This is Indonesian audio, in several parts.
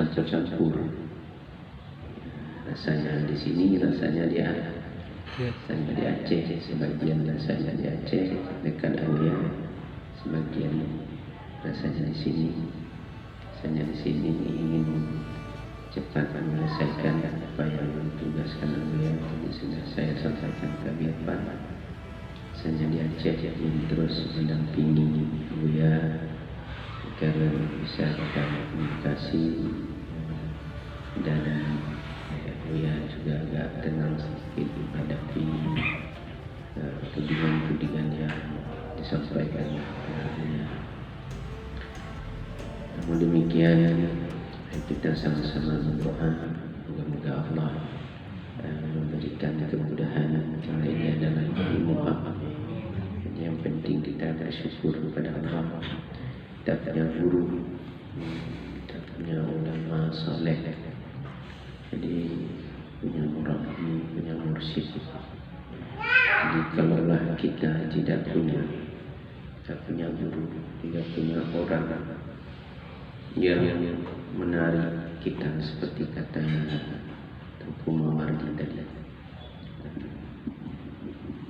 bercampur-campur. Rasanya di sini, rasanya di Aceh, sebagian rasanya di Aceh dekat Alia, sebagian rasanya di sini. Rasanya di sini ingin cepat menyelesaikan apa yang ditugaskan Alia, jadi sudah saya sampaikan ke Biapa. Rasanya di Aceh ingin terus mendampingi Alia agar bisa kita komunikasi dan Alia juga agak tenang sedikit menghadapi tudingan-tudingan yang disampaikan. Namun demikian, kita sama-sama berdoa moga-moga Allah memberikan kemudahan. Karena ini adalah ilmu hak. Yang penting kita bersyukur kepada Allah. Kita punya guru, kita punya ulama saleh, jadi punya murabbi, punya mursyid. Jadi kalaulah kita tidak punya guru, tidak punya orang yang menarik kita seperti katanya Tengku Mawardi tadi,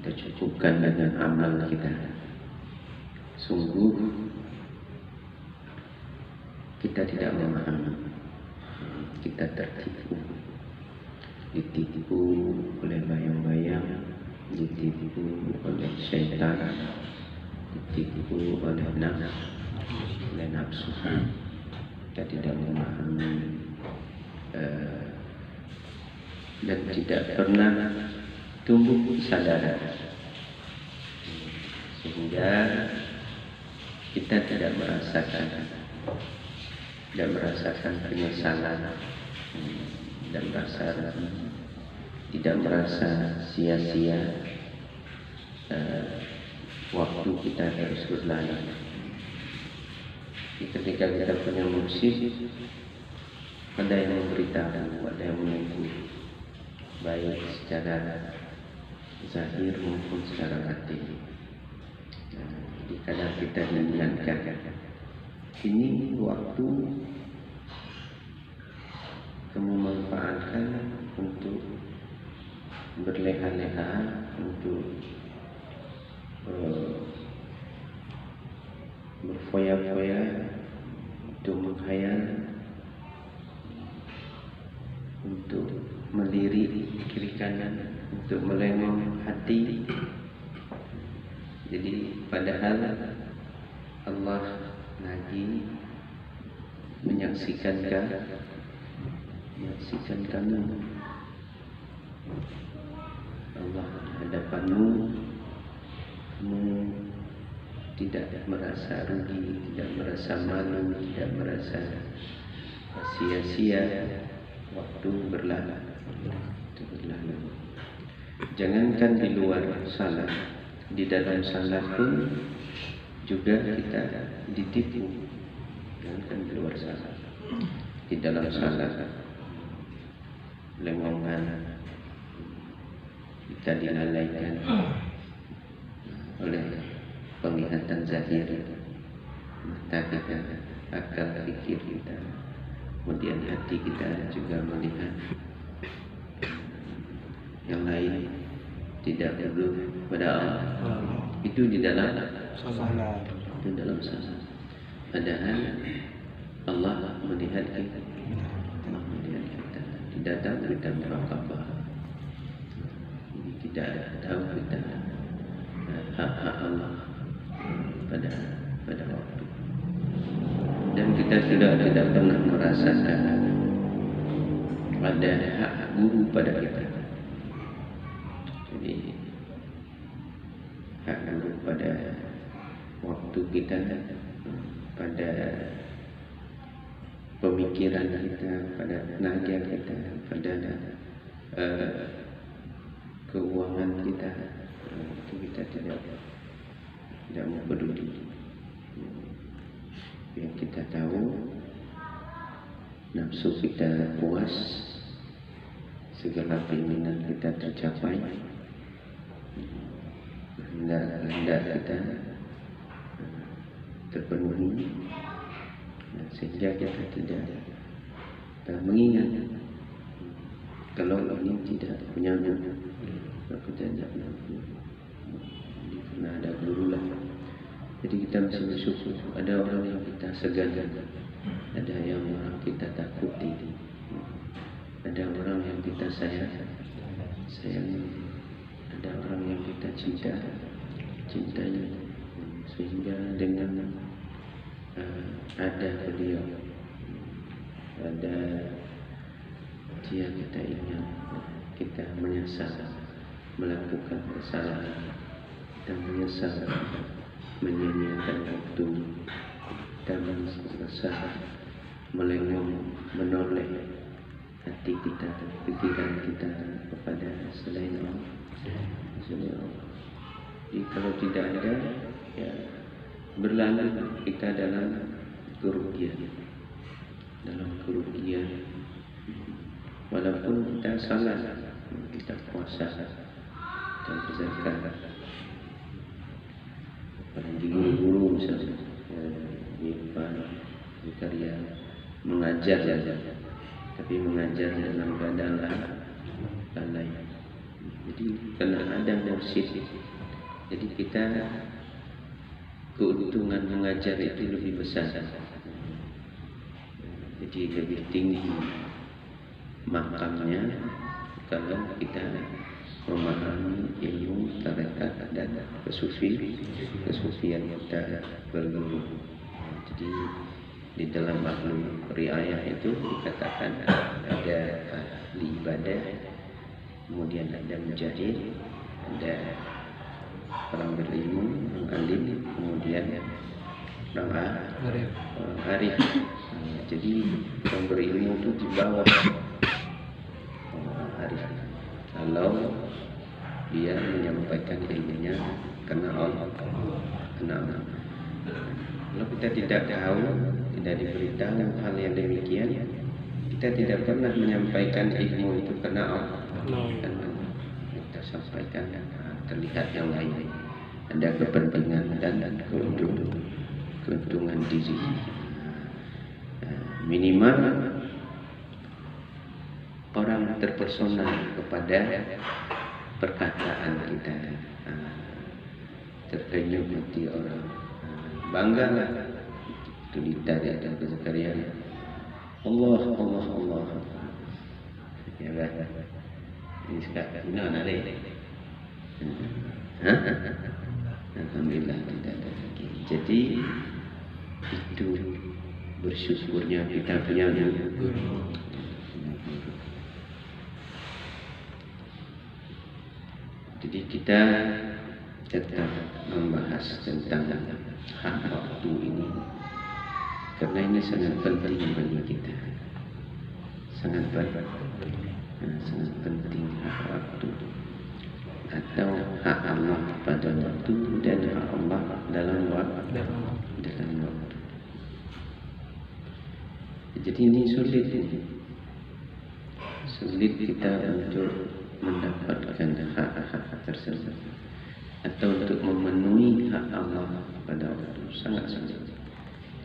kita cukupkan dengan amal kita. Sungguh kita tidak memahami, kita tertipu, ditipu oleh bayang-bayang, ditipu oleh syaitan, ditipu oleh nafsu. Kita tidak memahami dan tidak pernah tumbuh kesadaran, sehingga kita tidak merasakan penyesalan dan tidak merasa sia-sia waktu kita terus berlalu. Ketika kita punya mursyid, ada yang memberitahu, ada yang menunggu, baik secara zahir maupun secara batin. Jadi kadang kita diingatkan, ini waktu kamu manfaatkan untuk berleha-leha, untuk berfoya-foya, untuk menghayal, untuk melirik kiri kanan, untuk melengong hati. Jadi padahal Allah lagi menyaksikan kamu. Allah di hadapanmu, kamu tidak merasa rugi, tidak merasa malu, tidak merasa sia-sia waktu berlalu. Jangankan di luar salat, di dalam salat pun juga kita ditipu. Jangankan di luar salat, di dalam salat lengongan kita dilalaikan oleh penglihatan zahir, mata kita, akal pikir kita, kemudian hati kita juga melihat yang lain, tidak perlu pada Allah. Itu di dalam salat. Padahal Allah melihat kita, tidak tahu kita muraqabah, tidak tahu kita hak-hak Allah pada waktu, dan kita sudah tidak pernah merasakan ada hak guru pada kita. Jadi hak guru pada waktu kita, pada pemikiran kita, pada tenaga kita, pada keuangan kita, itu kita tidak peduli. Yang kita tahu, nafsu kita puas, segala keinginan kita tercapai, hendak kita terpenuhi, sehingga kita tidak mengingat kalau ini tidak menyambung, kalau kita tidak menyambung, karena ada guru lah. Jadi kita mesti bersyukur. Ada orang yang kita segan, ada yang orang kita takuti, ada orang yang kita sayangi, ada orang yang kita cintai, sehingga dengan ada beliau, ada dia kita ingat, kita menyesal melakukan kesalahan, kita menyesal menyia-nyiakan waktu, kita menyesal menoleh hati kita, pikiran kita kepada selain Allah. Jadi kalau tidak ada, ya berlalu kita dalam kerugian, walaupun kita salah, kita puasa, kita berzakat, apalagi guru-guru misalnya di karya mengajar, tapi mengajar dalam keadaan lalai. Jadi karena ada mursyid, jadi kita keuntungan mengajar itu lebih besar, jadi lebih tinggi makamnya kalau kita memahami ilmu tarekat dan kesufian kita berguru. Jadi di dalam Ahlul Riayah itu dikatakan ada ahli ibadah, kemudian ada mujahid, ada orang berilmu, orang alim, kemudian orang arif. Jadi orang berilmu itu di bawah orang arif. Kalau dia menyampaikan ilmunya karena Allah. Kalau kita tidak tahu, tidak diberitahu hal yang demikian, kita tidak pernah menyampaikan ilmu itu karena Allah. Karena kita sampaikan terlihat yang lain, ada kepentingan dan keuntungan diri. Minimal orang terpesona kepada perkataan kita, terkenyup hati orang, banggalah. Itu dari ada Zakaria, Allah. Ya kan? Ini sekarang ini mana lagi? Alhamdulillah tidak ada lagi. Jadi itu bersyukurnya kita punya guru. Jadi kita tetap membahas tentang hak waktu ini karena ini sangat penting bagi kita, sangat penting hak waktu atau hak Allah pada waktu dan hak Allah dalam waktu. Jadi ini sulit kita untuk mendapatkan hak-hak tersebut atau untuk memenuhi hak Allah pada waktu, sangat sulit.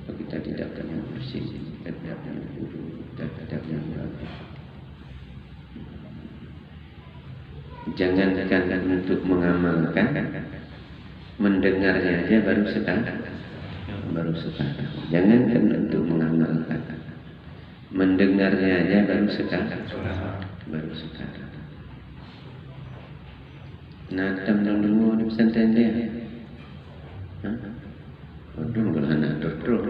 Kalau kita tidak punya bersih, kita tidak punya guru, kita tidak punya bagus. Jangankan untuk mengamalkan, mendengarnya aja baru sekarang. Jangankan untuk mengamalkan, mendengarnya aja baru sekarang. Nah, tentang dulu di pesantren dia. Dulu anak dokter.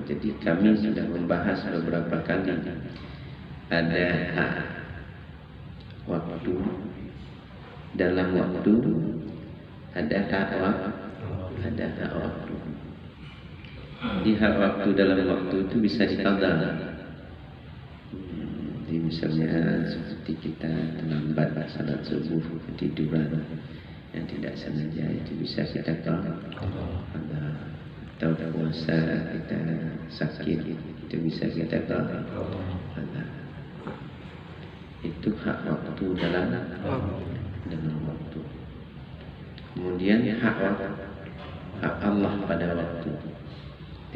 Jadi kami sudah membahas beberapa kali ada hak waktu dalam waktu, ada hak waktu. Di hak waktu dalam waktu itu bisa diqadha. Jadi misalnya seperti kita terlambat salat subuh, ketiduran yang tidak sengaja, itu bisa kita qadha. Atau puasa kita sakit, itu bisa kita qadha. Itu hak waktu dalam waktu. Kemudian hak Allah pada waktu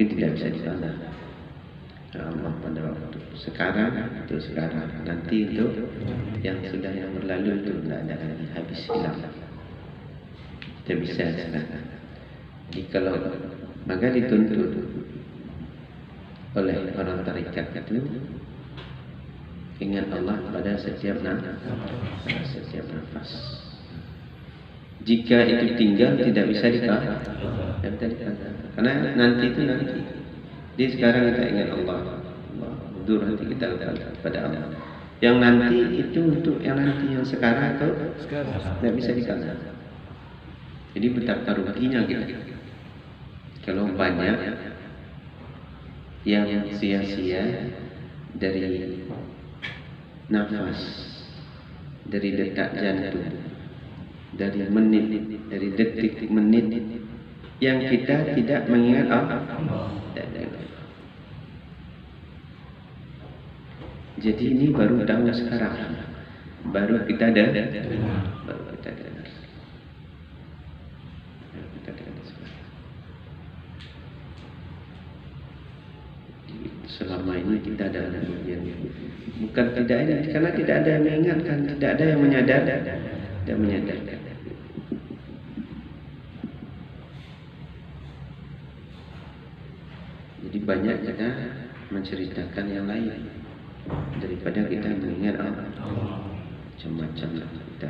itu tidak bisa diqadha. Allah pada waktu sekarang itu sekarang, nanti itu yang sudah yang berlalu itu tidak ada lagi, habis hilang. Tidak bisa sekarang. Jadi kalau maka dituntut oleh orang tarikat itu ingat Allah pada setiap nafas. Jika itu tinggal tidak bisa dikata, karena nanti itu nanti. Jadi sekarang kita ingat Allah, dur nanti kita pada Allah. Yang nanti itu untuk yang nanti, yang sekarang itu tidak bisa dikata. Jadi betapa ruginya kita kalau banyak yang sia-sia dari nafas, dari detak jantung, dari menit, dari detik menit yang kita tidak mengingat Allah. Jadi ini baru tahu sekarang, baru kita ada, baru kita ada. Selama ini kita ada yang bukan tidak ada, karena tidak ada yang mengingatkan, tidak ada yang menyadarkan. Jadi banyak kita menceritakan yang lain daripada kita mengingat Allah. Macam-macam kita.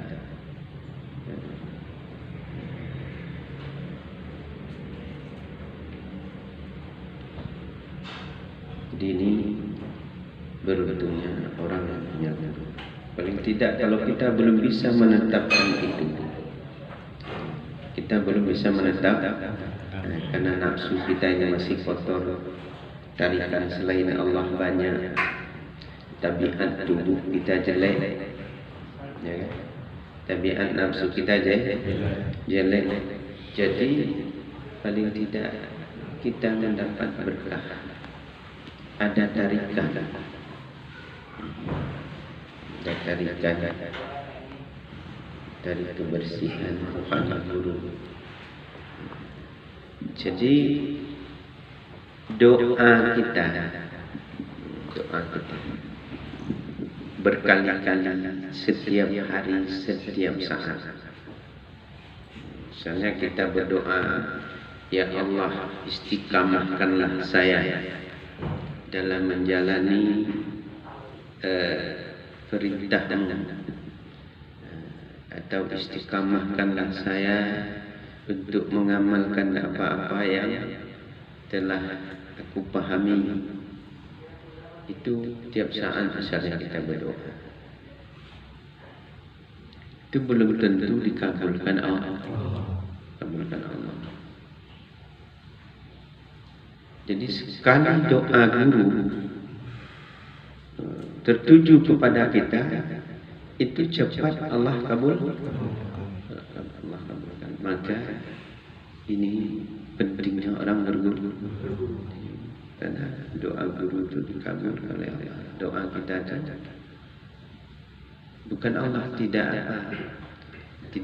Jadi ini beruntungnya orang yang punya guru. Paling tidak kalau kita belum bisa menetapkan itu, kita belum bisa menetap, karena nafsu kita yang masih kotor, tarikan selain Allah banyak, tabiat tubuh kita jelek, ya kan? Tabiat nafsu kita jelek. Jadi paling tidak kita mendapat berkah. Ada tarikan dari kebersihan rohani guru. Jadi doa kita berkali-kali, setiap hari, setiap saat. Misalnya kita berdoa, ya Allah, istiqamahkanlah saya dalam menjalani perintah-Mu, atau istiqamahkanlah saya untuk mengamalkan apa-apa yang telah aku pahami. Itu tiap saat misalnya kita berdoa. Itu belum tentu dikabulkan Allah. Jadi sekali doa guru tertuju kepada kita, itu cepat Allah kabulkan. Maka ini pentingnya orang berguru, karena doa guru itu dikabulkan oleh Allah. Doa kita bukan Allah tidak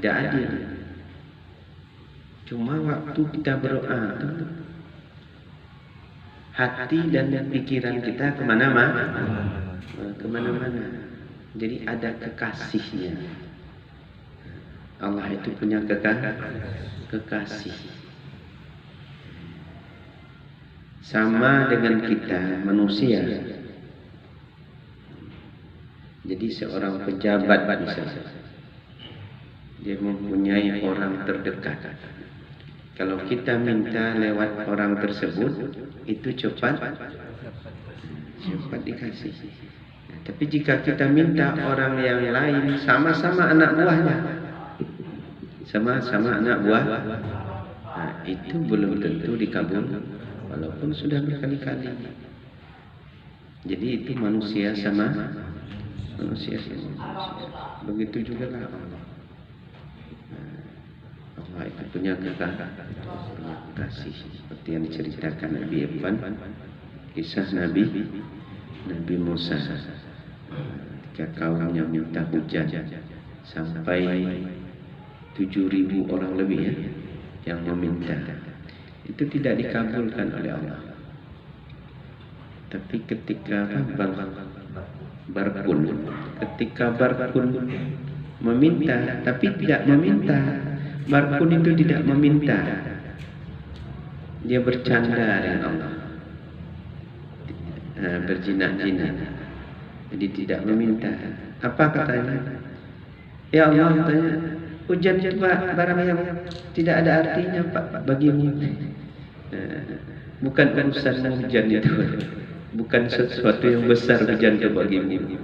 adil. Cuma waktu kita berdoa, hati dan pikiran kita kemana-mana. Jadi ada kekasihnya. Allah itu punya kekasih. Sama dengan kita manusia. Jadi seorang pejabat misalnya, dia mempunyai orang terdekat. Kalau kita minta lewat orang tersebut, itu cepat dikasih. Tapi jika kita minta orang yang lain, sama-sama anak buahnya, nah, itu belum tentu dikabul, walaupun sudah berkali-kali. Jadi itu manusia sama manusia. Begitu juga lah Allah. Allah itu punya kasih, seperti yang diceritakan Nabi Irfan, kisah Nabi Musa ketika kaumnya minta hujan sampai 7.000 orang lebih yang meminta, itu tidak dikabulkan oleh Allah. Tapi ketika barkun, ketika barkun meminta tapi tidak meminta, barkun itu tidak meminta, dia bercanda dengan Allah, berjinah-jinah, jadi tidak meminta. Apa katanya? Ya Allah, katanya, hujan itu barang yang tidak ada artinya Pak bagimu. Bukan urusan hujan itu, bukan sesuatu yang besar hujan itu bagimu.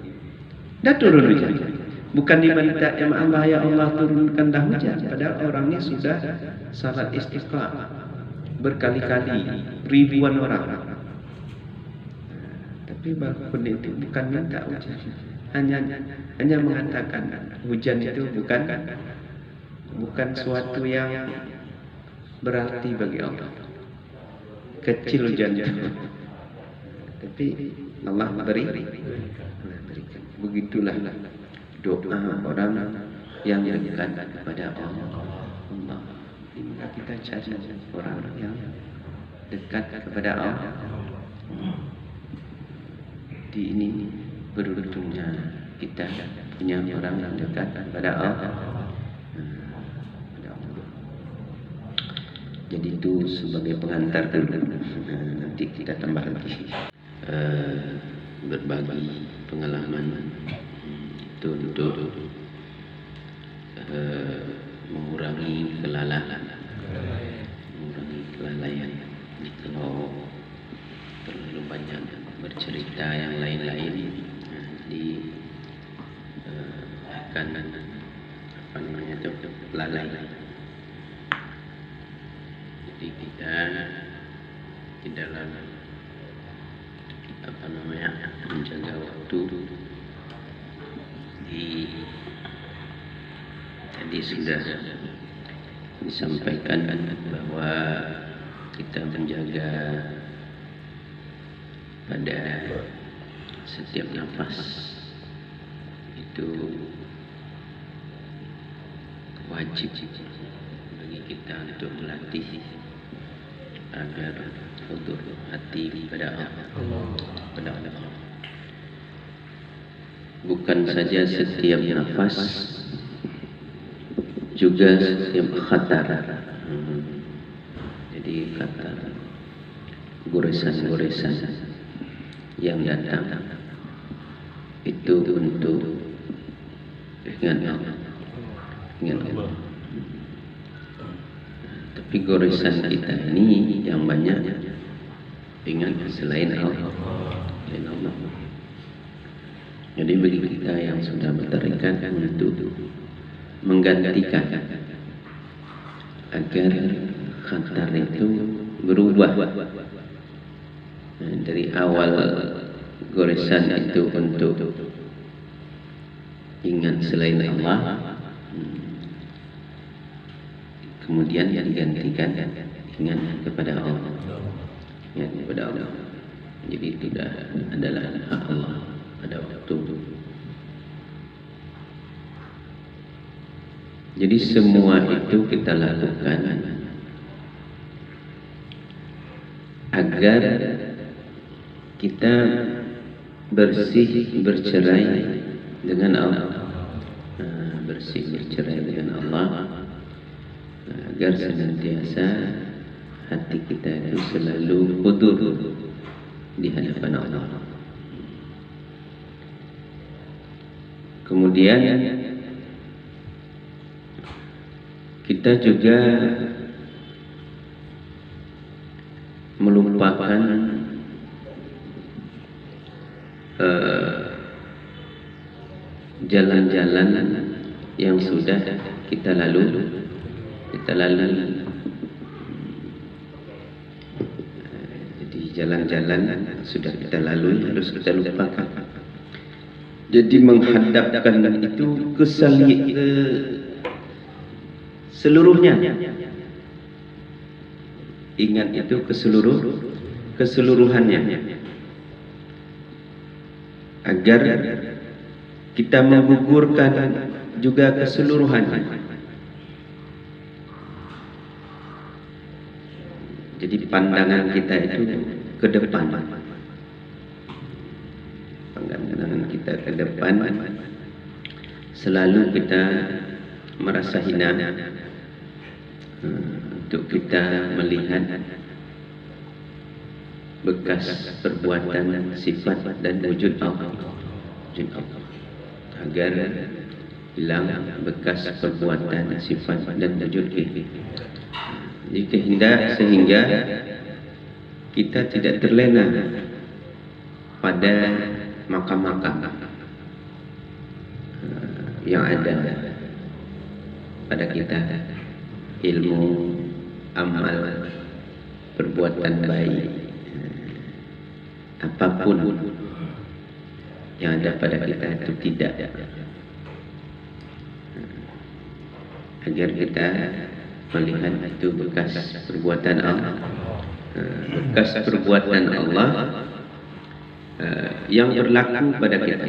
Dah turun hujan, bukan diminta ya Allah, ya Allah turunkanlah hujan. Padahal orangnya sudah salat istiqa berkali-kali, ribuan orang. Tapi barkun itu bukan minta hujan, hanya mengatakan hujan itu bukan suatu yang berarti bagi Allah. Kecil hujan itu, tapi Allah berikan. Begitulah doa orang yang dekat kepada Allah. Maka kita cari orang yang dekat kepada Allah. Di ini beruntungnya kita punya orang yang dekat kepada Allah. Jadi itu sebagai pengantar dulu. Nanti kita tambah lagi berbagi pengalaman itu untuk mengurangi kelalaian. Jadi kalau terlalu banyak bercerita yang lain-lain, jadi akan lalai. Jadi kita di dalam menjaga waktu, tadi sudah disampaikan bahwa kita menjaga pada setiap nafas itu wajib bagi kita untuk melatih agar hudur hati kepada Allah. Bukan saja setiap nafas, juga setiap khatar. Jadi khatar, goresan-goresan yang datang itu untuk ingat Allah. Tapi goresan kita ini yang banyak ingat selain Allah. Jadi bagi kita yang sudah bertarikat untuk menggantikan agar khatar itu berubah. Dari awal goresan itu untuk ingat selain Allah, kemudian digantikan ingat kepada Allah. Ingat kepada Allah. Jadi tidak adalah hak Allah pada waktu itu. Jadi semua itu kita lakukan agar kita bersih bercerai dengan Allah. Bersih bercerai dengan Allah, agar senantiasa hati kita itu selalu hudur di hadapan Allah. Kemudian kita juga melupakan jalan-jalan yang sudah kita lalui. Jadi jalan-jalan sudah kita lalui harus kita lupakan. Jadi menghadapkan itu ke seluruhnya. Ingat itu keseluruhannya. Agar kita menggugurkan juga keseluruhannya. Jadi pandangan kita itu ke depan. kita ke depan selalu kita merasa hina untuk kita melihat bekas perbuatan, sifat dan wujud Allah, agar hilang bekas perbuatan, sifat dan wujud kita. Sehingga kita tidak terlena pada makam-makam yang ada pada kita, ilmu, amal, perbuatan baik, apapun yang ada pada kita itu tidak, agar kita melihat itu bekas perbuatan Allah, bekas perbuatan Allah yang berlaku pada kita.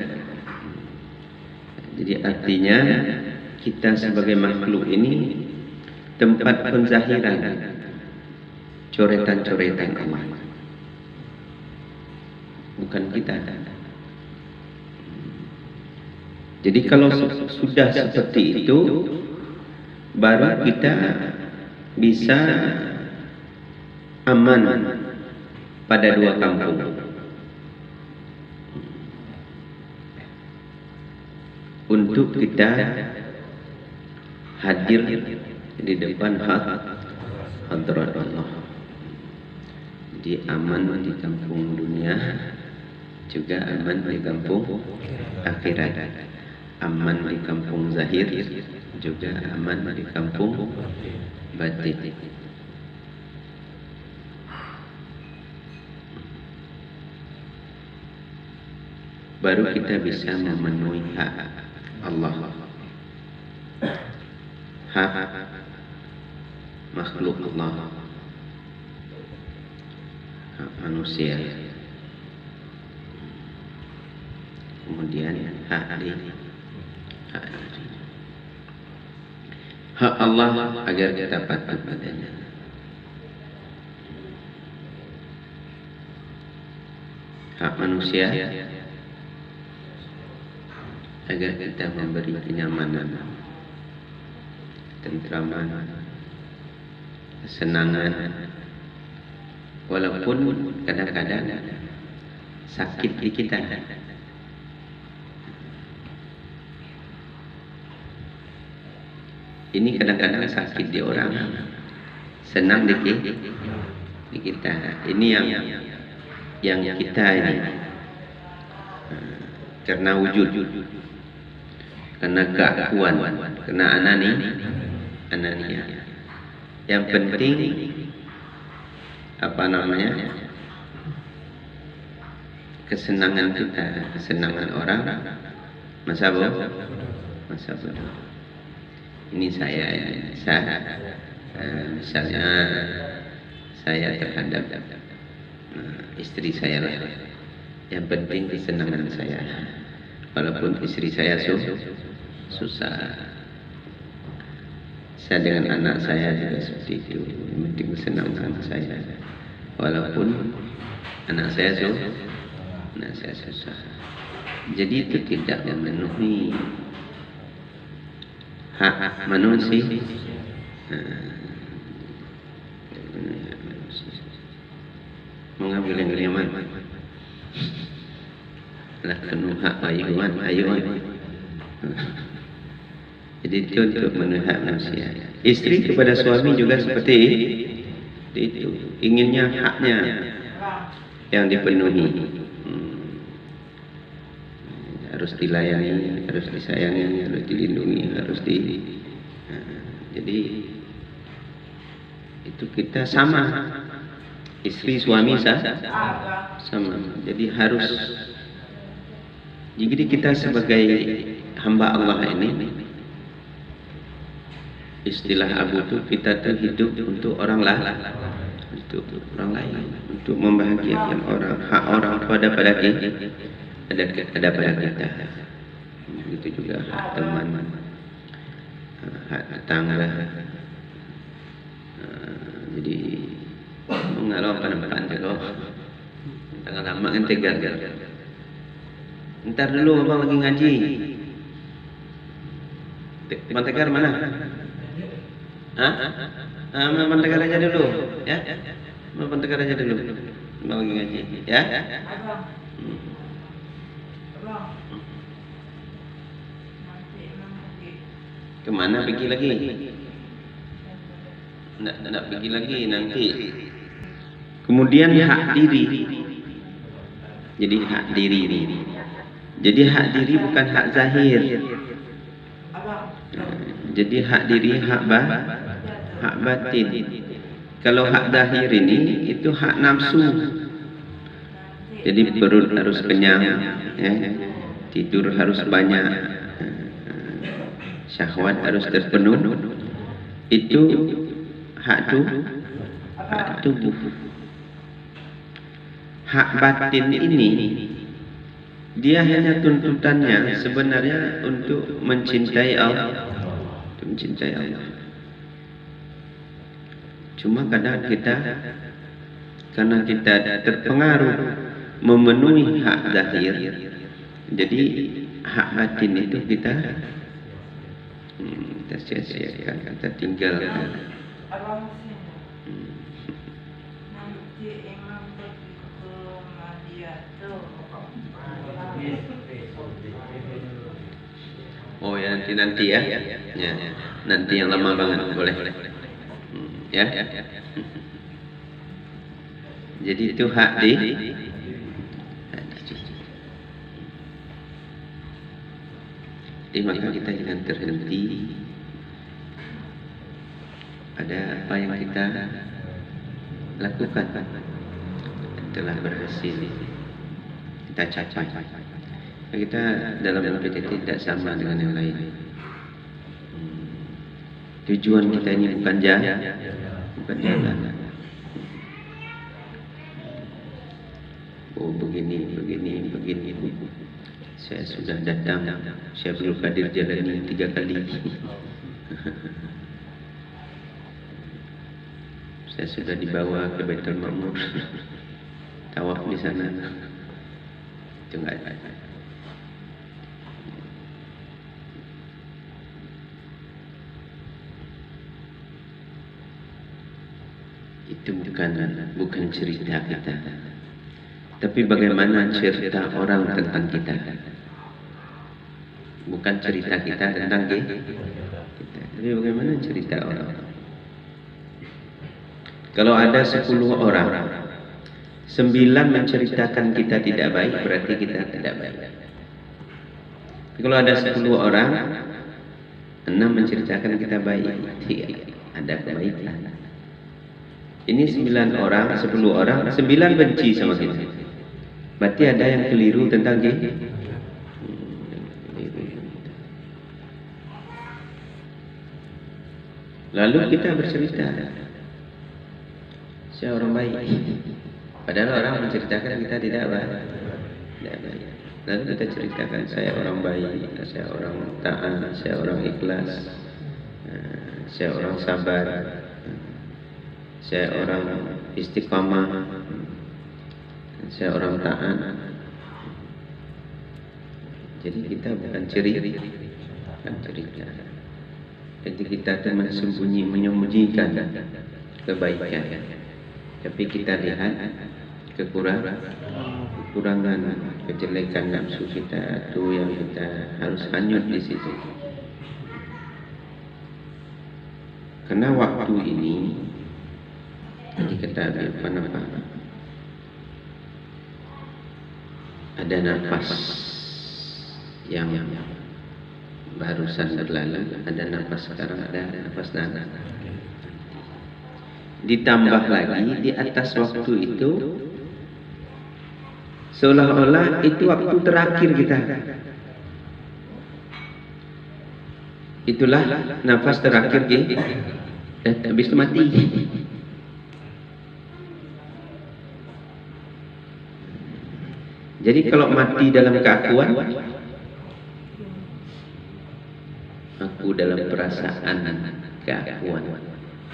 Jadi artinya kita sebagai makhluk ini tempat penzahiran coretan-coretan Allah, bukan kita. Jadi kalau sudah seperti itu, baru kita bisa aman pada dua kampung. Untuk kita hadir di depan hadrat Allah. Jadi aman di kampung dunia, juga aman di kampung akhirat. Aman di kampung zahir, juga aman di kampung batin. Baru kita bisa memenuhi hak Allah, hak makhluk Allah, hak manusia, kemudian hak diri, hak Allah agar kita patuh padanya, hak manusia agar kita memberi kenyamanan, tentraman, kesenangan, walaupun kadang-kadang sakit di kita. Ini kadang-kadang sakit di orang, senang di kita. Ini yang kita ini karena wujud, karena keakuan, karena anania. Yang penting kesenangan kita, kesenangan orang, masa bodoh. Ini misalnya saya terhadap istri saya lah. Yang penting kesenangan saya, walaupun istri saya susah. Saya dengan anak saya juga seperti itu. Yang penting kesenangan saya, walaupun anak saya susah. Jadi itu tidak memenuhi hak manusia. Mengambil yang nyaman lah, penuh hak ayuan. Jadi itu untuk memenuhi hak manusia. Istri kepada suami juga seperti itu, inginnya haknya yang dipenuhi, harus dilayani, harus disayangi, harus dilindungi, jadi itu kita sama, istri suami sama. Jadi harus, jadi kita sebagai hamba Allah ini, istilah Abu itu, kita tuh hidup untuk orang lain, untuk membahagiakan orang, hak orang pada kita. Ada pada kita. Begitu juga hak teman, hak tetangga. Jadi mengalau pada pantai loh, tengah lama kan tegar. Ntar dulu abang lagi ngaji. Bang Tegar mana? Hah? Bang Tegar aja dulu, ya. Bang Tegar aja dulu. Abang lagi ngaji, ya. Kemana pergi lagi? Nggak pergi lagi nanti. Kemudian hak diri. Jadi hak diri ini. Jadi hak diri bukan hak zahir. Jadi hak diri hak batin. Kalau hak zahir ini itu hak nafsu. Jadi perut harus kenyang, ya. Tidur harus banyak, syahwat harus terpenuh. Itu hak tubuh. Hak batin ini dia hanya tuntutannya sebenarnya untuk mencintai Allah. Cuma kadang kita karena kita terpengaruh memenuhi hak zahir, jadi hak batin itu kita sia-siakan, kita tinggalkan. Oh ya, nanti ya. Ya. Nanti yang lama banget boleh. Ya. Jadi itu hak di. Jadi maka kita jangan terhenti pada apa yang kita lakukan telah berhasil kita capai. Kita dalam LPTT tidak sama dengan yang lain. Tujuan kita ini bukan jalan. Oh begini. Saya sudah datang, saya belum hadir jalani 3 kali. Saya sudah dibawa ke Baitul Ma'mur, tawaf di sana. Itu enggak ada. Itu bukan cerita kita, tapi bagaimana cerita orang tentang kita. Bukan cerita kita tentang kita, tapi bagaimana cerita orang. Kalau ada 10 orang, 9 menceritakan kita tidak baik, berarti kita tidak baik. Kalau ada 10 orang, 6 menceritakan kita baik, ada kebaikan. Ini 9 orang, 10 orang, 9 benci sama kita. Berarti ada yang keliru tentang kita. Lalu kita bercerita, saya orang baik. Padahal orang menceritakan kita tidak baik. Lalu kita ceritakan, saya orang baik, saya orang taat, saya orang ikhlas, saya orang sabar, saya orang istiqamah, saya orang taat. Jadi kita bukan cerita. Jadi kita itu menyembunyikan kebaikan, tapi kita lihat kekurangan, kejelekan nafsu kita itu yang kita harus hanyut di situ. Karena waktu ini jadi kita apa? Ada nafas yang barusan berlalu, ada nafas sekarang, ada nafas nanti. Ditambah lagi di atas waktu itu, seolah-olah itu waktu terakhir kita. Itulah nafas terakhir kita, dan habis itu mati. Jadi kalau mati dalam keakuan, aku dalam perasaan keakuan,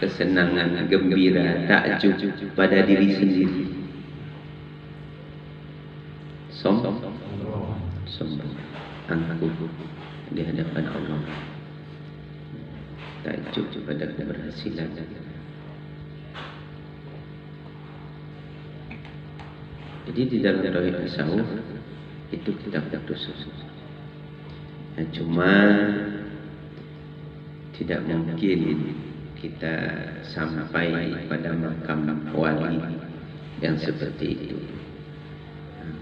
kesenangan, gembira, takjub pada diri sendiri. sombong, angkuh di hadapan Allah, takjub pada keberhasilan. Jadi di dalam tauhid tasawuf itu kita putus. Nah, cuma tidak mungkin kita sampai pada makam wali yang seperti itu.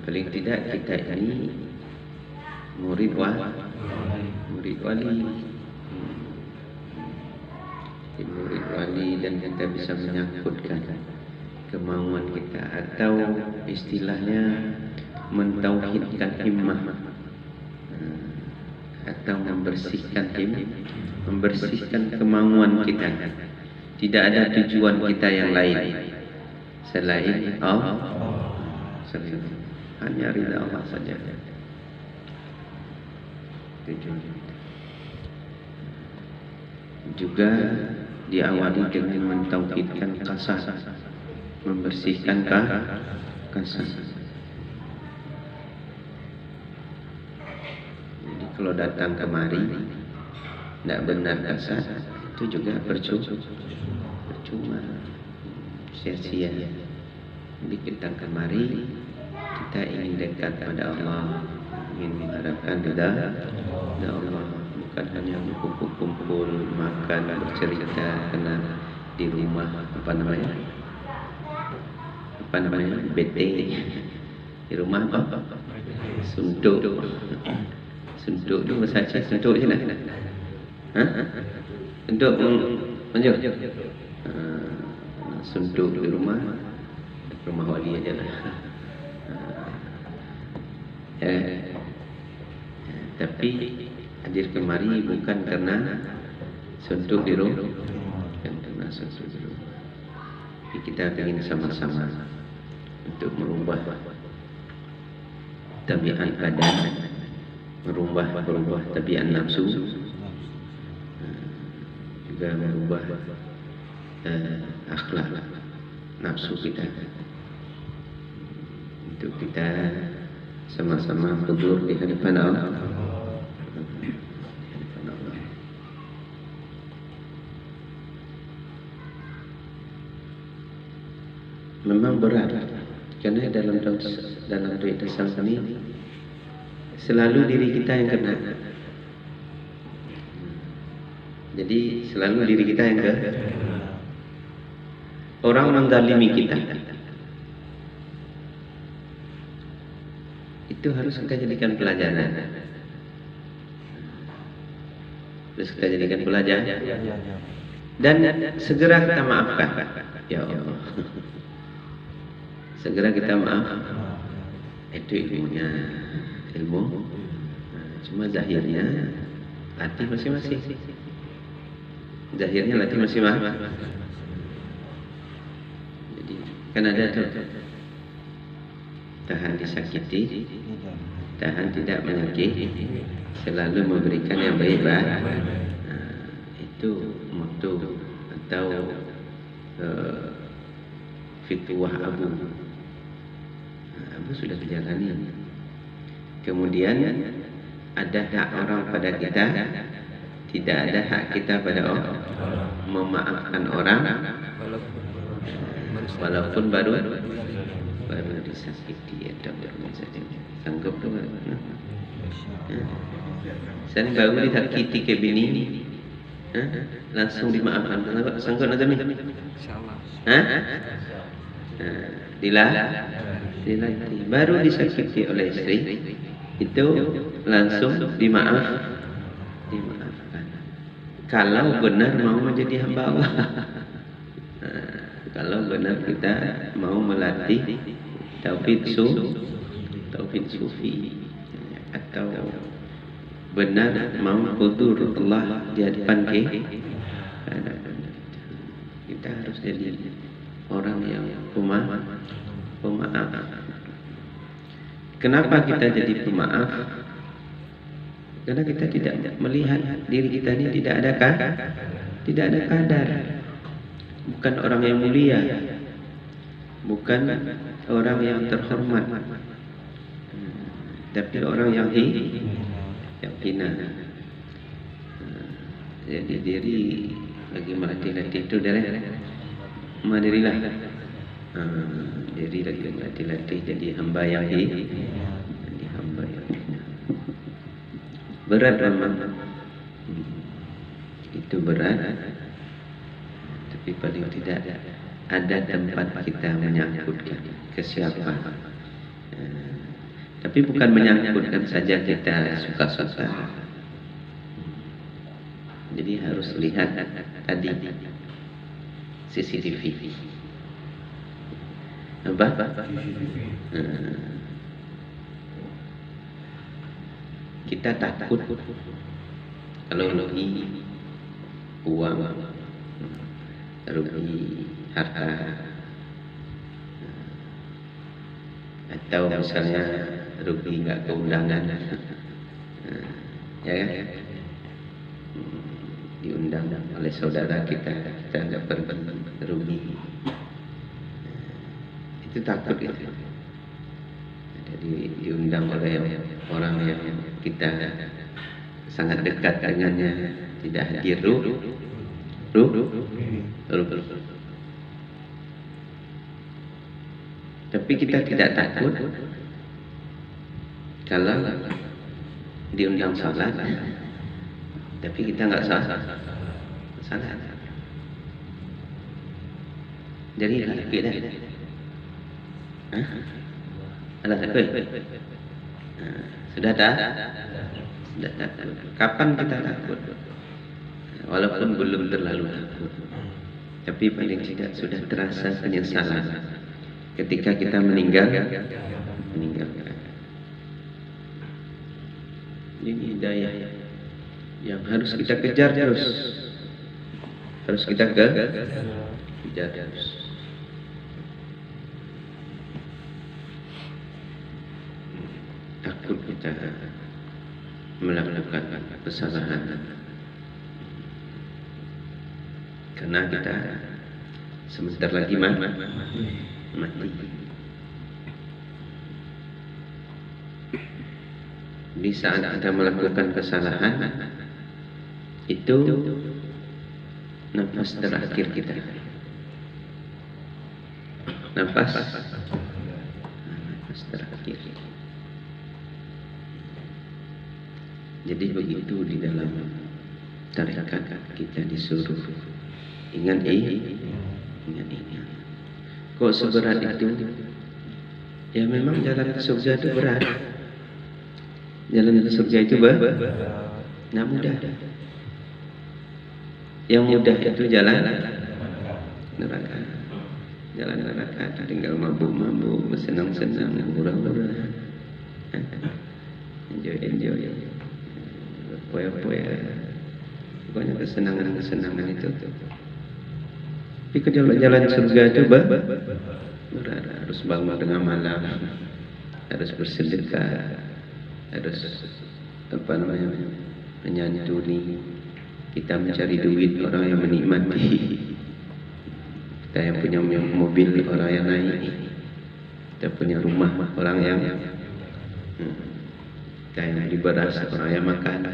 Paling tidak kita ini murid wali. Murid wali dan kita bisa menyangkutkan kemauan kita, atau istilahnya mentauhidkan himmah, atau membersihkan kemauan kita. Tidak ada tujuan kita yang lain selain Allah, hanya ridha Allah saja tujuan kita. Juga diawali dengan mentauhidkan kasah, membersihkan kasah. Jadi kalau datang kemari tidak benar kasah, itu juga percuma, sia-sia. Jadi kita kemari, kita ingin dekat pada Allah, ingin mengharapkan ridha Allah, bukan hanya kumpul-kumpul makan, bercerita, karena di rumah apa namanya BT, di rumah apa sunduk itu bahasa Aceh, sunduk je lah. Sunduk manjur, sunduk di rumah wali aja lah. Tapi hadir kemari bukan karena sunduk di rumah, bukan karena sunduk di rumah. Tapi kita ingin sama-sama untuk merubah tabiat badan, merubah tabiat nafsu, juga merubah akhlak nafsu kita, untuk kita sama-sama hudur di hadapan Allah. Memang berat, karena dalam tauhid tasawuf ini selalu diri kita yang kena. Jadi selalu diri kita yang kena. Orang menzalimi kita, itu harus kita jadikan pelajaran. Dan segera kita maafkan. Ya Allah, segera kita maaf. Itu ilmu. Cuma zahirnya hati masing-masing. Zahirnya hati masing-masing. Jadi kan ada tuh, tahan disakiti, tahan tidak menyakiti, selalu memberikan yang baik-baik. Itu motto atau fitwah Abu sudah dijalani. Kemudian ada hak orang pada kita, tidak ada hak kita pada orang. Memaafkan orang walaupun baru disakiti atau sanggup tu. Saya ni baru disakiti ke bini, langsung dimaafkan. Sanggup nak ni? InsyaAllah. Dilatih. Baru disakiti oleh istri, itu langsung dimaafkan. Kalau benar mau menjadi hamba Allah. Kalau benar kita mau melatih tauhid sufi, atau benar mau hudur Allah di hadapan kita harus jadi orang yang pemaaf. Kenapa kita jadi pemaaf? Karena kita tidak melihat diri kita ini tidak ada kadar. Bukan orang yang mulia, bukan orang yang terhormat. Tapi orang yang hina. Jadi diri lagi melatih-latih itu dari mandirilah. Diri lagi melatih-latih jadi hamba yang jadi hamba yang hina. Berat memang. Itu berat. Tapi paling tidak ada tempat kita menyangkutkan ke siapa. Tapi bukan menyangkutkan saja kita suka-suka. Jadi harus lihat tadi CCTV. Apa? Kita takut kalau rugi uang, rugi harta, atau misalnya rugi nggak keundangan, ya kan? Diundang oleh saudara kita nggak rugi, itu takut itu. Jadi diundang oleh orang yang kita sangat dekat dengannya tidak hadir, tapi kita tidak takut kalau diundang salat, tapi kita nggak salat. Jadi beda. Alah takut. Sudah tak? Sudah takut. Kapan kita takut? Walaupun belum terlalu takut, tapi paling tidak sudah terasa penyesalan ketika kita meninggalkan. Ini hidayah yang harus kita kejar terus. Harus kita kejar terus. Takut kita melakukan kesalahan. Karena kita sebentar lagi mati. Di saat kita melakukan kesalahan, itu nafas terakhir kita. Nafas terakhir. Jadi begitu di dalam tarekat kita disuruh ingat. Kok seberat itu? Ya memang jalan ke surga itu berat. Jalan ke surga itu nggak mudah. Yang mudah itu jalan neraka. Jalan neraka tinggal mabuk-mabuk, senang-senang, murah-murah, enjoy, poya-poya. Pokoknya kesenangan itu. Tapi ke jalan surga itu berat. Harus bangun tengah malam, harus bersedekah, harus menyantuni. Kita mencari duit orang yang menikmati, kita yang punya mobil orang yang naik, kita punya rumah orang yang kita yang beli beras orang yang makan.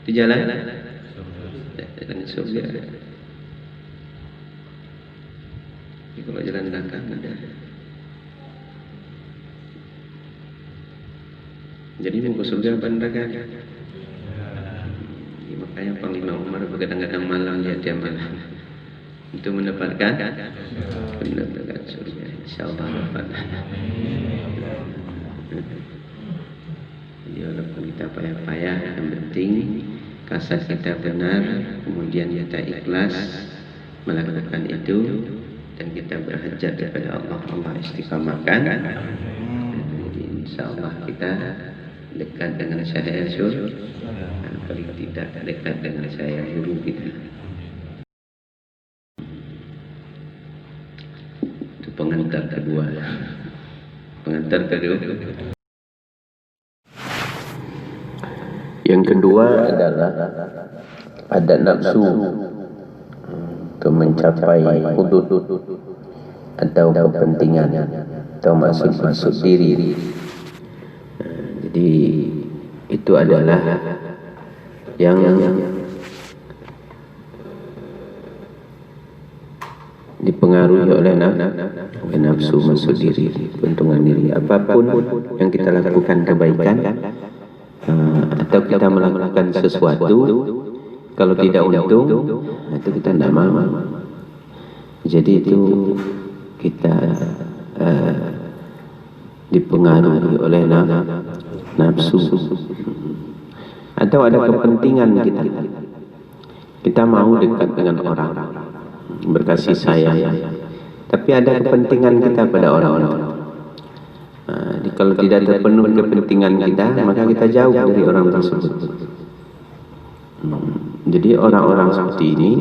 Itu jalan surga. Jadi kalau jalan neraka ada. Jadi mau ke surga apa neraka? Makanya Panglima Umar begadang-gadang malam dia malam untuk mendapatkan surga. Insyaallah dapat. Jadi walaupun kita payah-payah, yang penting kasar kita benar, kemudian kita ikhlas melakukan itu, dan kita berhajat kepada Allah istiqamahkan. Jadi insyaallah kita dekat dengan cahaya surga, dan paling tidak dekat dengan cahaya guru kita. Itu pengantar kedua. Yang kedua adalah ada nafsu untuk mencapai hudud atau kepentingan atau maksud diri. Jadi itu adalah yang dipengaruhi oleh nafsu masuk diri, keuntungan diri. Apapun yang kita lakukan kebaikan atau kita melakukan sesuatu, kalau tidak untung, itu kita tidak mau. Jadi itu kita dipengaruhi oleh nafsu. Atau ada kepentingan kita mau dekat dengan orang, berkasih sayang, tapi ada kepentingan kita pada orang-orang. Kalau tidak terpenuhi kepentingan kita, maka kita jauh dari orang tersebut. Jadi orang-orang seperti ini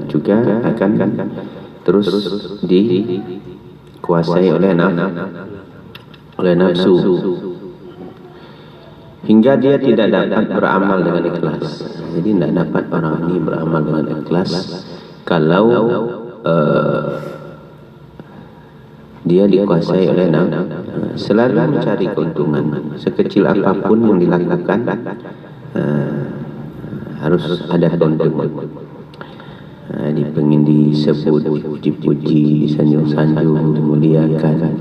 juga akan terus dikuasai oleh nafsu, hingga dia tidak dapat beramal dengan ikhlas. Jadi tidak dapat orang ini beramal dengan ikhlas kalau dia dikuasai oleh selalu mencari keuntungan. Sekecil apapun yang dilakukan harus ada keuntungan. Pengen disebut, dipuji, disanjung-sanjung, dimuliakan.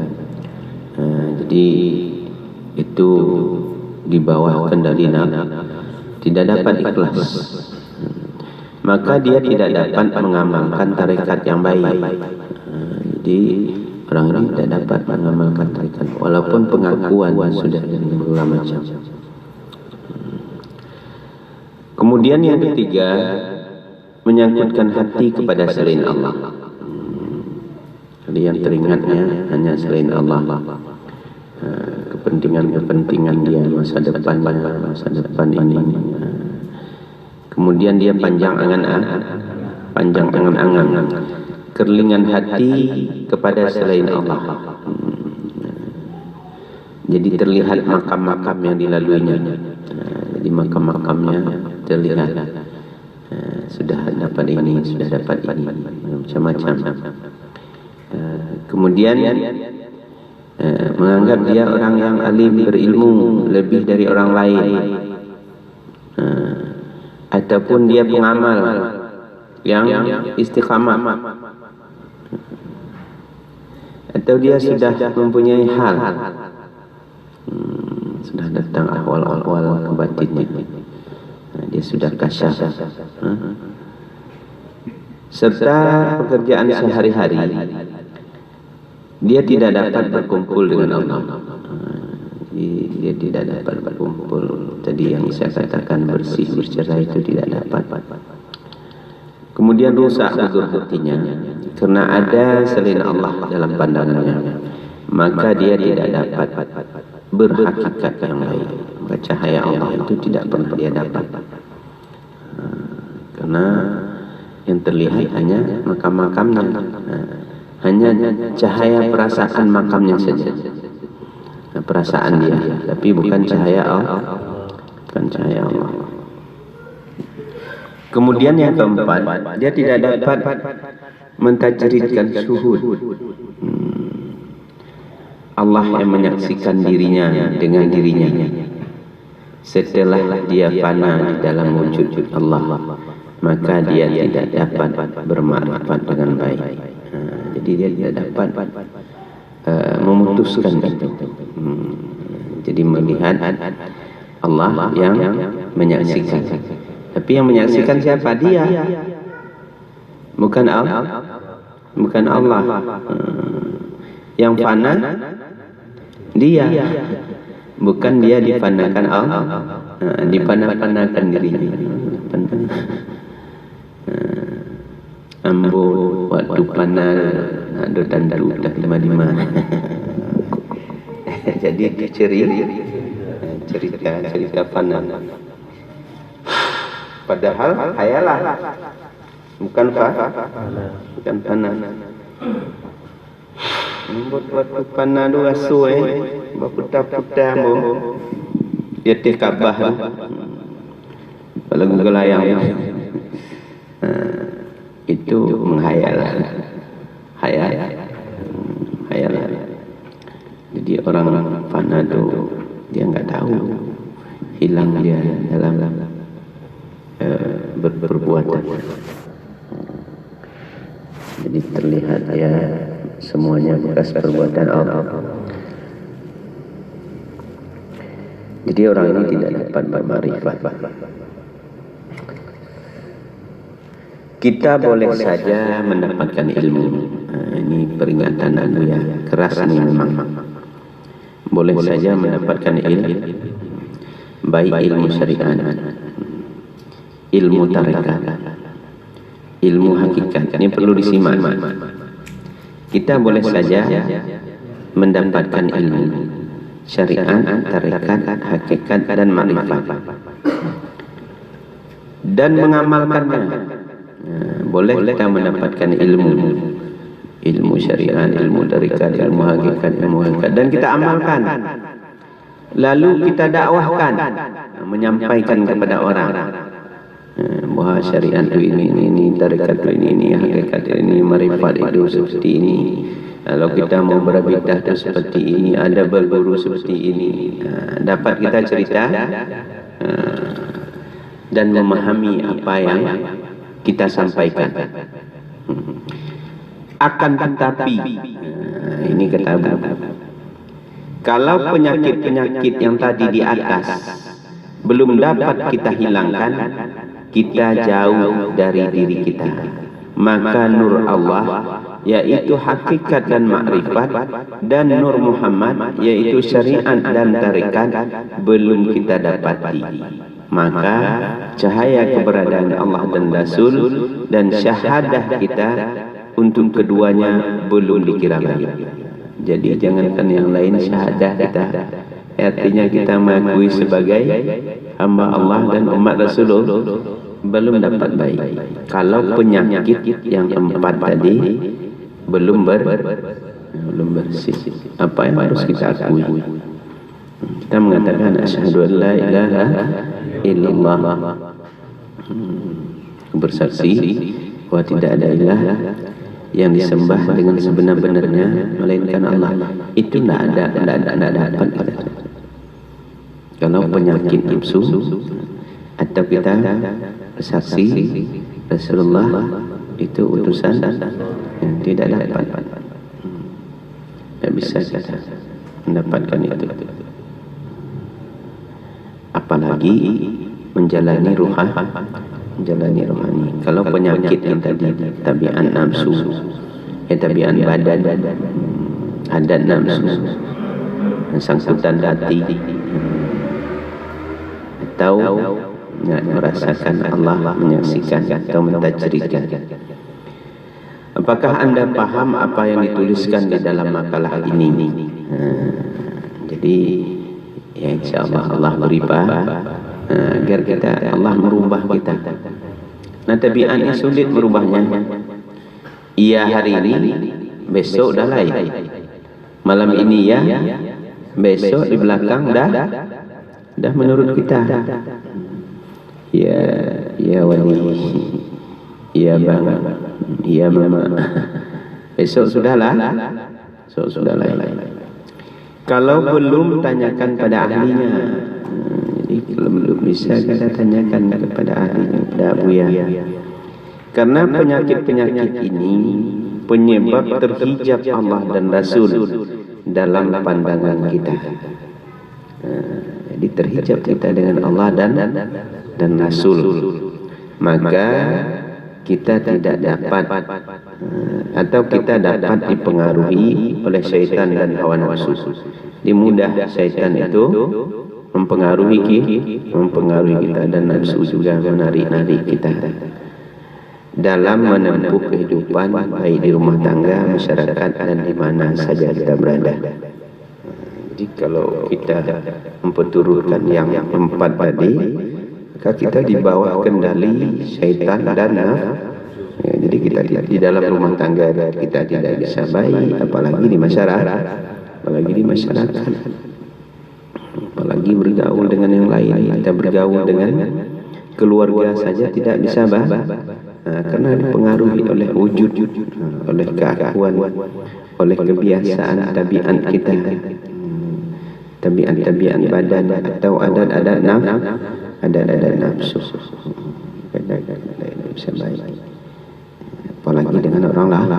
Jadi itu di bawah kendali tidak dapat ikhlas. Maka dia tidak dapat mengamalkan tarekat yang baik. Jadi orang ini tidak dapat mengamalkan tarekat, walaupun pengakuan sudah berulang macam. Kemudian yang ketiga, menyangkutkan hati kepada selain Allah. Jadi yang teringatnya hanya selain Allah. Kepentingan dia, masa depan ini. Kemudian dia panjang angan-angan, kerlingan hati kepada selain Allah. Jadi terlihat makam-makam yang dilaluinya. Jadi makam-makamnya terlihat. Sudah dapat ini, sudah dapat ini, macam-macam. Kemudian menganggap dia orang yang alim, berilmu lebih dari orang lain, ataupun dia pengamal yang istiqamah, atau dia sudah mempunyai hal, sudah datang awal-awal ke batinnya, dia sudah kasyaf, serta pekerjaan sehari-hari dia tidak dapat berkumpul dengan Allah. Dia tidak dapat berkumpul. Tadi yang saya katakan bersih, bercerai itu tidak dapat. Kemudian rusak gugur hatinya karena ada selain Allah dalam pandangannya. Maka dia tidak dapat berhakikat yang baik. Maka cahaya Allah itu tidak pernah dia dapat. Karena yang terlihat hanya makam-makamnya. Hanya cahaya perasaan makamnya saja, perasaan dia, tapi bukan cahaya Allah, bukan cahaya Allah. Kemudian yang keempat, dia tidak dapat mentajridkan syuhud, Allah yang menyaksikan dirinya dengan dirinya setelah dia fana di dalam wujud Allah, maka dia tidak dapat bermakrifat dengan baik. Jadi dia tidak dapat memutuskan itu. Jadi melihat Allah yang menyaksikan. Tapi yang menyaksikan siapa? Dia. Bukan Allah. Bukan Allah. Yang fana dia. Bukan dia difanakan Allah. Difanakan dirinya. Ambo waktu panal ada tandu dah lima. Jadi cerita panal. Padahal hayalah, bukan panal. Ambo waktu panal dua suwe, baputa mo. Dia tekabah. Kalau gelayang itu menghayal. Jadi orang fana itu dia nggak tahu, hilang dia dalam berperbuatan. Jadi terlihat ya semuanya bekas perbuatan Allah. Jadi orang ini tidak dapat bermakrifat. Kita boleh saja mendapatkan ilmu. Ini peringatan aku ya, keras ini memang. Boleh saja mendapatkan ilmu, baik ilmu syariat, ilmu tarekat, ilmu hakikat. Ini perlu disimak. Kita boleh saja mendapatkan ilmu syariat, tarekat, hakikat dan makrifat dan mengamalkannya. Boleh kita mendapatkan ilmu syariat, ilmu tarekat, ilmu hakikat, dan kita amalkan. Lalu kita dakwahkan, menyampaikan kepada orang bahwa syariat itu ini, tarekat itu ini, hakikat ini, makrifat itu seperti ini. Kalau kita mau berabidah itu seperti ini, ada berguru seperti ini. Dapat kita cerita dan memahami apa yang kita sampaikan. Akan tetapi, ini kata Abu, kalau penyakit-penyakit yang tadi di atas belum dapat kita hilangkan, kita jauh dari diri kita, maka nur Allah, yaitu hakikat dan makrifat, dan nur Muhammad, yaitu syariat dan tarekat, belum kita dapati. Maka cahaya keberadaan Allah dan Rasul dan syahadah kita untuk keduanya belum dikira baik. Jadi jangankan yang lain, syahadah kita, artinya kita mengakui sebagai hamba Allah dan umat Rasulullah, belum dapat baik. Kalau penyakit yang empat tadi belum bersih, apa yang harus kita akui? Kita mengatakan asyhadu an la ilaha illallah, bersaksi bahwa tidak ada ilah yang disembah dengan sebenar-benarnya melainkan Allah. Itu tidak dapat pada. Kalau penyakit nafsu atau kita bersaksi Rasulullah itu utusan, yang tidak dapat, tidak bisa kita mendapatkan itu. Apalagi menjalani rohani. Kalau penyakit yang tadi tabiat nafsu, tabiat badan, adat nafsu, sangkutan hati, atau merasakan Allah, menyaksikan atau mentajrikan. Apakah Anda paham apa yang dituliskan di dalam makalah ini? Jadi ya insyaallah Allah beribah agar kita, Allah merubah kita. Nah, tabiatnya sulit merubahnya. Iya hari ini, besok dah lain. Malam ini ya, besok di belakang dah menurut kita. Ya wali, ya bang, ya mama. Besok sudahlah, lain. Kalau belum, tanyakan pada ahlinya. Jadi kalau belum bisa, kita tanyakan kepada ahlinya, kepada Abuya. Karena penyakit-penyakit ini penyebab terhijab Allah dan Rasul dalam pandangan kita. Jadi terhijab kita dengan Allah dan Rasul. Maka kita tidak dapat atau kita dapat dipengaruhi oleh syaitan dan hawa nafsu. Dimudah syaitan itu mempengaruhi kita, dan nafsu juga menarik kita dalam menempuh kehidupan, baik di rumah tangga, masyarakat, dan di mana saja kita berada. Jadi kalau kita memperturutkan yang empat tadi, maka kita di bawah kendali syaitan dan jadi kita di dalam rumah tangga kita tidak bisa baik, apalagi di masyarakat, apalagi bergaul dengan yang lain. Kita bergaul dengan keluarga saja tidak bisa karena dipengaruhi oleh wujud, oleh keakuan, oleh kebiasaan tabiat kita. tabiat-tabiat badan atau adat-adat nafsu. Kadang-kadang bisa baik. Apalagi dengan orang lain.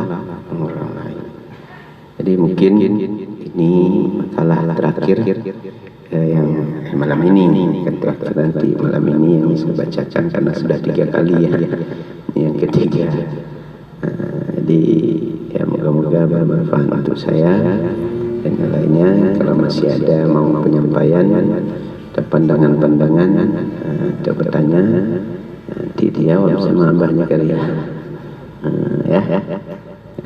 Jadi mungkin ini makalah terakhir yang malam ini, terakhir nanti malam ini yang saya bacakan karena sudah 3 kali ya. Yang ketiga. Jadi ya moga-moga bermanfaat untuk saya dan yang lainnya. Kalau masih ada mau penyampaian atau pandangan-pandangan atau bertanya, nanti dijawab sama abahnya kali ya.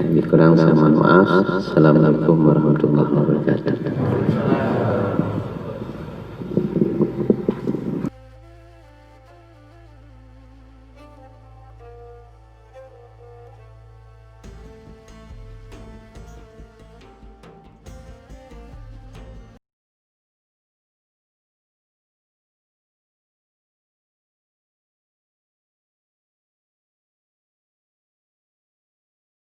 Lebih kurang saya mohon maaf. Assalamualaikum warahmatullahi wabarakatuh.